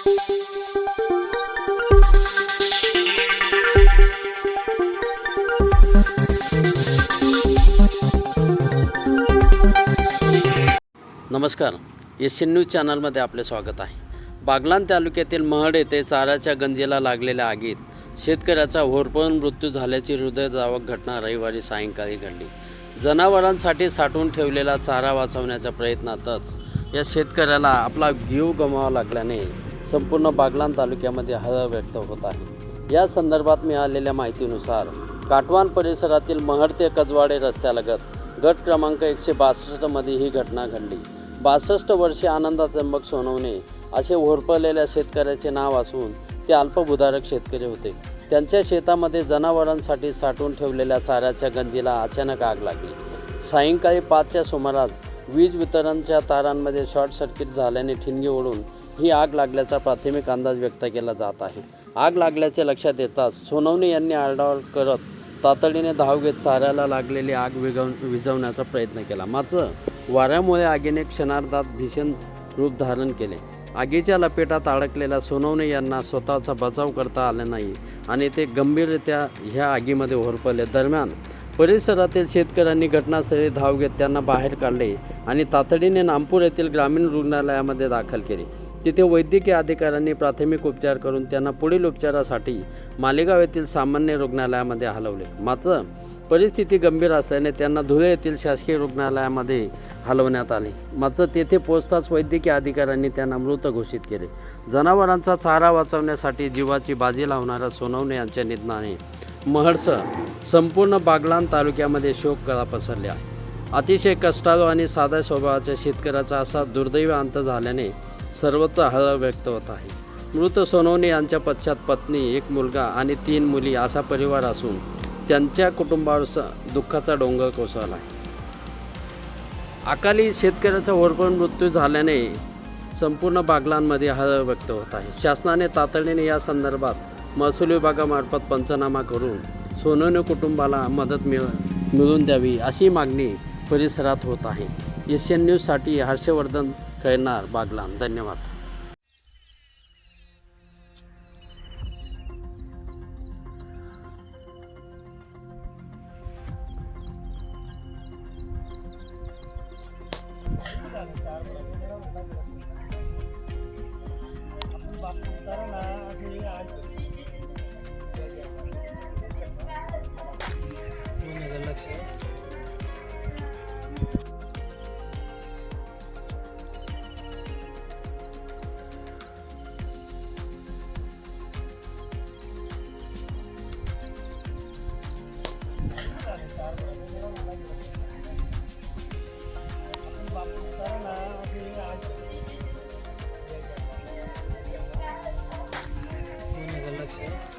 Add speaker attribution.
Speaker 1: नमस्कार, Asian news चॅनलमध्ये आपले स्वागत आहे। बागलाण तालुक्यातील महड येथे चाऱ्याच्या गंजीला लागलेल्या आगीत शेतकऱ्याचा होरपळून मृत्यू झाल्याची हृदयद्रावक घटना रविवारी सायंकाळी घडली। जनावरांसाठी साठवून ठेवलेला चारा वाचवण्याच्या प्रयत्नातच या शेतकऱ्याला आपला जीव गमवावा लागल्याने संपूर्ण बागलाण तालुक्यामध्ये हळहळ व्यक्त होत आहे। या संदर्भात मिळालेल्या माहितीनुसार काटवान परिसरातील महड ते कजवाडे रस्त्यालगत गट क्रमांक 162 मध्ये ही घटना घडली। 62 वर्षे आनंदा त्र्यंबक सोनवणे असे होरपळलेल्या शेतकऱ्याचे नाव असून ते अल्पभूधारक शेतकरी होते। त्यांच्या शेतामध्ये जनावरांसाठी साठवून ठेवलेल्या चाऱ्याच्या गंजीला अचानक आग लागली। सायंकाळी 5च्या सुमारास वीज वितरणच्या तारांमध्ये शॉर्ट सर्किट झाल्याने ठिणगी उडून ही आग लागल्याचा प्राथमिक अंदाज व्यक्त केला जात आहे। आग लागल्याचे लक्षात येताच सोनवणे यांनी आरडाओरड करत तातडीने धाव घेत चाऱ्याला लागलेली आग विझवण्याचा प्रयत्न केला, मात्र वाऱ्यामुळे आगीने क्षणार्धात भीषण रूप धारण केले। आगीच्या लपेटात अडकलेल्या सोनवणे यांना स्वतःचा बचाव करता आला नाही आणि ते गंभीररित्या ह्या आगीमध्ये होरपळले। दरम्यान परिसरातील शेतकऱ्यांनी घटनास्थळी धाव घेत त्यांना बाहेर काढले आणि तातडीने नामपूर येथील ग्रामीण रुग्णालयामध्ये दाखल केले। तिथे वैद्यकीय अधिकाऱ्यांनी प्राथमिक उपचार करून त्यांना पुढील उपचारासाठी मालेगाव येथील सामान्य रुग्णालयामध्ये हलवले, मात्र परिस्थिती गंभीर असल्याने त्यांना धुळे येथील शासकीय रुग्णालयामध्ये हलवण्यात आले। मात्र तेथे पोहोचताच वैद्यकीय अधिकाऱ्यांनी त्यांना मृत घोषित केले। जनावरांचा चारा वाचवण्यासाठी जीवाची बाजी लावणाऱ्या सोनवणे यांच्या निधनाने महडसह संपूर्ण बागलाण तालुक्यामध्ये शोककळा पसरल्या। अतिशय कष्टाळू आणि साध्या स्वभावाच्या शेतकऱ्याचा असा दुर्दैवी अंत झाल्याने सर्वत्र हळहळ व्यक्त होत आहे। मृत सोनवणे यांच्या पश्चात पत्नी, एक मुलगा आणि 3 मुली असा परिवार असून त्यांच्या कुटुंबावर दुःखाचा डोंगर कोसळला आहे। अकाली शेतकऱ्याचा होरपळून मृत्यू झाल्याने संपूर्ण बागलाणमध्ये हळहळ व्यक्त होत आहे। शासनाने तातडीने या संदर्भात महसूल विभागामार्फत पंचनामा करून सोनवणे कुटुंबाला मदत मिळवून द्यावी अशी मागणी परिसरात होत आहे। एशियन न्यूजसाठी हर्षवर्धन कैरनार, बागलाण। धन्यवाद।
Speaker 2: लक्ष